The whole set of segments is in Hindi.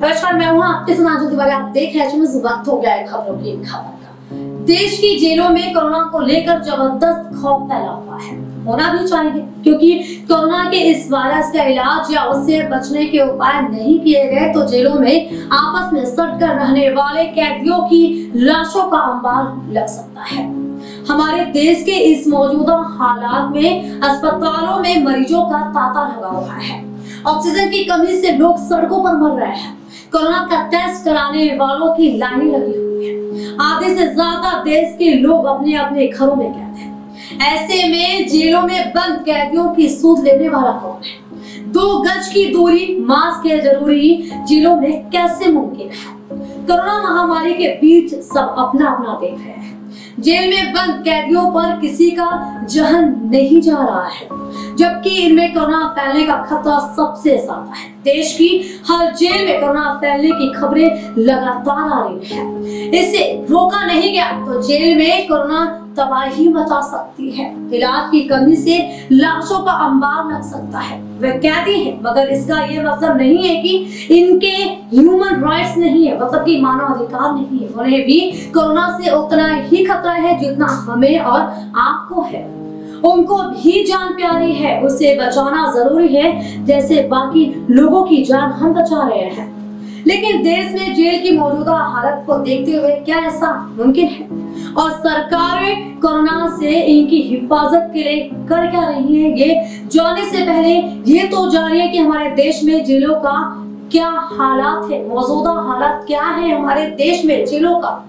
नमस्कार, मैं हूं आपके साथ आंचल तिवारी। आप देख रहे हैं वक्त हो गया है खबरों की खबर का। देश की जेलों में कोरोना को लेकर जबरदस्त खौफ फैला हुआ है। होना भी चाहिए, क्योंकि कोरोना के इस वायरस का इलाज या उससे बचने के उपाय नहीं किए गए तो जेलों में आपस में सटकर रहने वाले कैदियों की लाशों का अंबार लग सकता है। हमारे देश के इस मौजूदा हालात में अस्पतालों में मरीजों का तांता लगा हुआ है। ऑक्सीजन की कमी से लोग सड़कों पर मर रहे हैं। कोरोना का टेस्ट कराने वालों की लाइनें लगी हुई है। आधे से ज्यादा देश के लोग अपने अपने घरों में कैद हैं। ऐसे में जेलों में बंद कैदियों की सूद लेने वाला कौन है? 2 गज की दूरी, मास्क है जरूरी, जेलों में कैसे मुमकिन है? कोरोना महामारी के बीच सब अपना अपना देख रहे हैं। जेल में बंद कैदियों पर किसी का जहन नहीं जा रहा है, जबकि इनमें कोरोना फैलने का खतरा सबसे ज्यादा है। देश की हर जेल में कोरोना फैलने की खबरें लगातार आ रही हैं। इसे रोका नहीं गया तो जेल में कोरोना तबाही मचा सकती है। इलाज की कमी से लाशों का अंबार लग सकता है। वे कैदी हैं, मगर इसका ये मतलब नहीं है कि इनके ह्यूमन राइट्स नहीं है, मतलब कि मानव अधिकार नहीं है। उन्हें भी कोरोना से उतना ही खतरा है जितना हमें और आपको है। उनको भी जान प्यारी है, उसे बचाना जरूरी है, जैसे बाकी लोगों की जान हम बचा रहे हैं। लेकिन देश में जेल की मौजूदा हालत को देखते हुए क्या ऐसा मुमकिन है? और सरकारें कोरोना से इनकी हिफाजत के लिए कर क्या रही है? ये जानने से पहले ये तो जानिए कि हमारे देश में जेलों का क्या हालात है, मौजूदा हालात क्या है हमारे देश में जेलों का।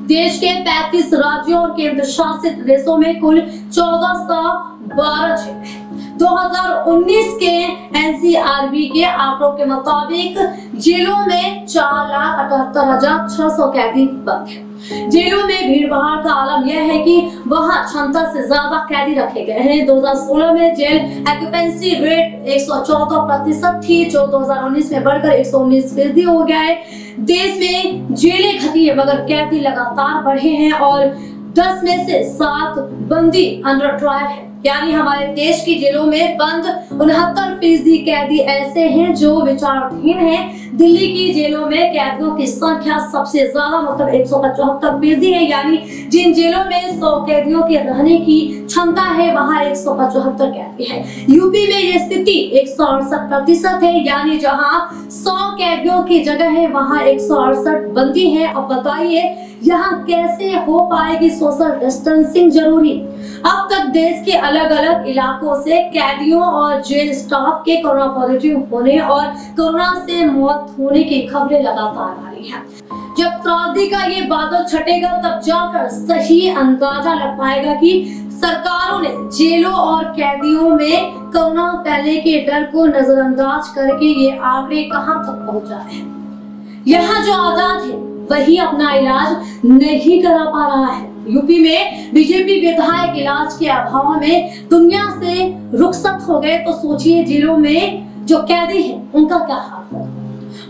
देश के 35 राज्यों और केंद्र शासित प्रदेशों में कुल 1412 जेल है। 2019 के एनसीआरबी के आंकड़ों के मुताबिक जेलों में 4,78,600 कैदी बंद हैं। जेलों में भीड़ भाड़ का आलम यह है कि वहां क्षमता से ज्यादा कैदी रखे गए हैं। 2016 में जेल ऑक्यूपेंसी रेट 114% थी, जो 2019 में बढ़कर 119% हो गया है। देश में जेलें घटी है, मगर कैदी लगातार बढ़े हैं और 10 में से 7 बंदी अंडर ट्रायल है। यानी हमारे देश की जेलों में बंद 69% कैदी ऐसे हैं जो विचाराधीन हैं। दिल्ली की जेलों में कैदियों की संख्या सबसे ज्यादा, मतलब 175% है। यानी जिन जेलों में 100 कैदियों के रहने की क्षमता है, वहां 175 कैदी है। यूपी में ये स्थिति 168% है, यानी जहां 100 कैदियों की जगह है वहां 168 बंदी है। अब बताइए यहाँ कैसे हो पाएगी सोशल डिस्टेंसिंग जरूरी? अब तक देश के अलग अलग इलाकों से कैदियों और जेल स्टाफ के कोरोना पॉजिटिव होने और कोरोना से मौत होने की खबरें लगातार आ रही हैं। जब त्रासदी का ये बादल छटेगा तब जाकर सही अंदाजा लग पाएगा कि सरकारों ने जेलों और कैदियों में कोरोना फैलने के डर को नजरअंदाज करके ये आंकड़े कहां तक पहुंचा है। यहाँ जो आजाद है वही अपना इलाज नहीं करा पा रहा है। यूपी में बीजेपी विधायक इलाज के अभाव में दुनिया से रुखसत हो गए, तो सोचिए जेलों में जो कैदी हैं उनका क्या हाल होगा,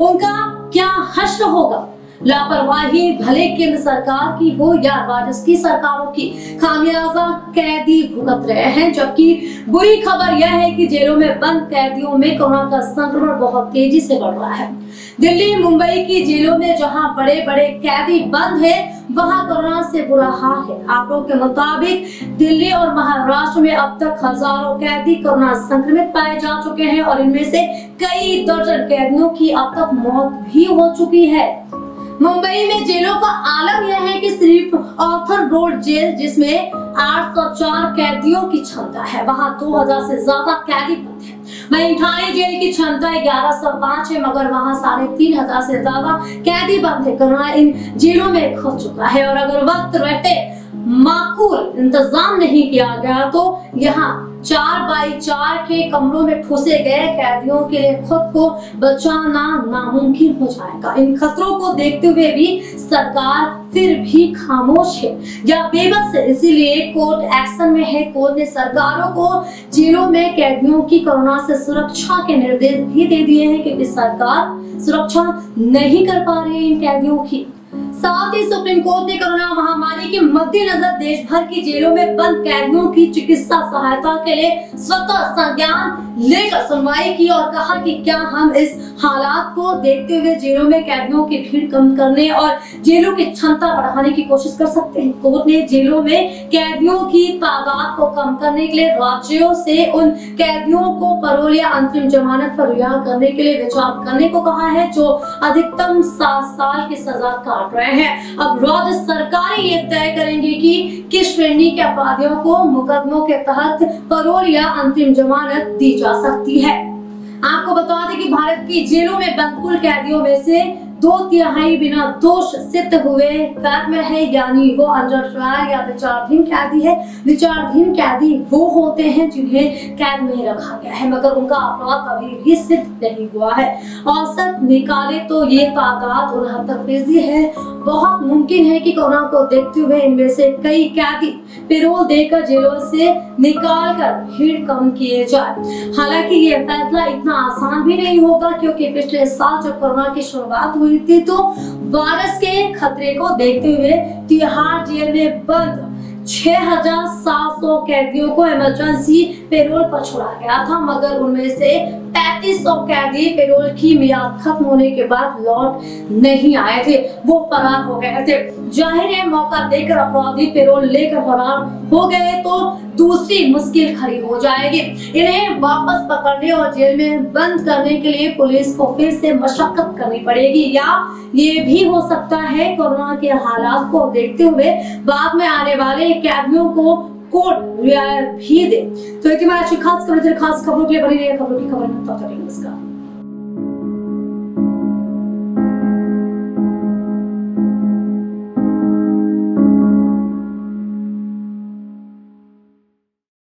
उनका क्या हश्र होगा। लापरवाही भले केंद्र सरकार की हो या राज्य की सरकारों की, खामियाजा कैदी भुगत रहे हैं। जबकि बुरी खबर यह है कि जेलों में बंद कैदियों में कोरोना का संक्रमण बहुत तेजी से बढ़ रहा है। दिल्ली, मुंबई की जेलों में जहां बड़े बड़े कैदी बंद है, वहां कोरोना से बुरा हाल है। आंकड़ों के मुताबिक दिल्ली और महाराष्ट्र में अब तक हजारों कैदी कोरोना संक्रमित पाए जा चुके हैं और इनमें से कई दर्जन कैदियों की अब तक मौत भी हो चुकी है। मुंबई में जेलों का आलम यह है कि सिर्फ ऑर्थर रोड जेल, जिसमें 804 कैदियों की क्षमता है, वहां 2000 से ज्यादा कैदी बंद हैं। वहीं ठाणे जेल की क्षमता 1105 है, मगर वहां 3500 से ज्यादा कैदी बंद है। कोरोना इन जेलों में घुस चुका है और अगर वक्त रहते माकूल इंतजाम नहीं किया गया तो यहाँ 4x4 के कमरों में ठूसे गए कैदियों के लिए खुद को बचाना नामुमकिन हो जाएगा। इन खतरों को देखते हुए भी सरकार फिर भी खामोश है या बेबस है, इसीलिए कोर्ट एक्शन में है। कोर्ट ने सरकारों को जेलों में कैदियों की कोरोना से सुरक्षा के निर्देश भी दे दिए हैं, क्योंकि सरकार सुरक्षा नहीं कर पा रही है इन कैदियों की। साथ ही सुप्रीम कोर्ट ने कोरोना महामारी के मद्देनजर देश भर की जेलों में बंद कैदियों की चिकित्सा सहायता के लिए स्वतः संज्ञान लेकर सुनवाई की और कहा कि क्या हम इस हालात को देखते हुए जेलों में कैदियों की भीड़ कम करने और जेलों की क्षमता बढ़ाने की कोशिश कर सकते हैं। कोर्ट ने जेलों में कैदियों की तादाद को कम करने के लिए राज्यों से उन कैदियों को पैरोल या अंतरिम जमानत पर रिहा करने के लिए विचार करने को कहा है जो अधिकतम 7 साल की सजा काट रहे हैं। अब राज्य सरकारें ये तय करेंगी कि किस श्रेणी के अपराधियों को मुकदमों के तहत पैरोल या अंतरिम जमानत दी जा सकती है। आपको बता दें कि भारत की जेलों में बंद कुल कैदियों में से 2/3 बिना दोष सिद्ध हुए कैद में है, यानी वो अंडर ट्रायल या विचाराधीन कैदी है। विचाराधीन कैदी वो होते हैं जिन्हें कैद में रखा गया है मगर उनका अपराध अभी भी सिद्ध नहीं हुआ है। औसत निकाले तो ये तादाद 69% है। बहुत मुमकिन है कि कोरोना को देखते हुए इनमें से कई कैदी पैरोल देकर जेलों से निकाल कर भीड़ कम किए जाए। हालांकि ये फैसला इतना आसान भी नहीं होगा क्योंकि पिछले साल जब कोरोना की शुरुआत हुई थी तो वायरस के खतरे को देखते हुए तिहाड़ जेल में बंद 6,700 कैदियों को इमरजेंसी पैरोल पर छोड़ा गया था मगर उनमें से 3500 कैदी पैरोल की मियाद खत्म होने के बाद लौट नहीं आए थे, वो फरार हो गए थे। जाहिर है मौका देकर अपराधी पैरोल लेकर फरार हो गए तो दूसरी मुश्किल खड़ी हो जाएगी। इन्हें वापस पकड़ने और जेल में बंद करने के लिए पुलिस को फिर से मशक्कत करनी पड़ेगी या ये भी हो सकता है कोरोना के हालात को देखते हुए बाद में आने वाले कैदियों को कोर्ट रियायत भी दे। तो खास खबरों के लिए बनी रही खबरों की खबर में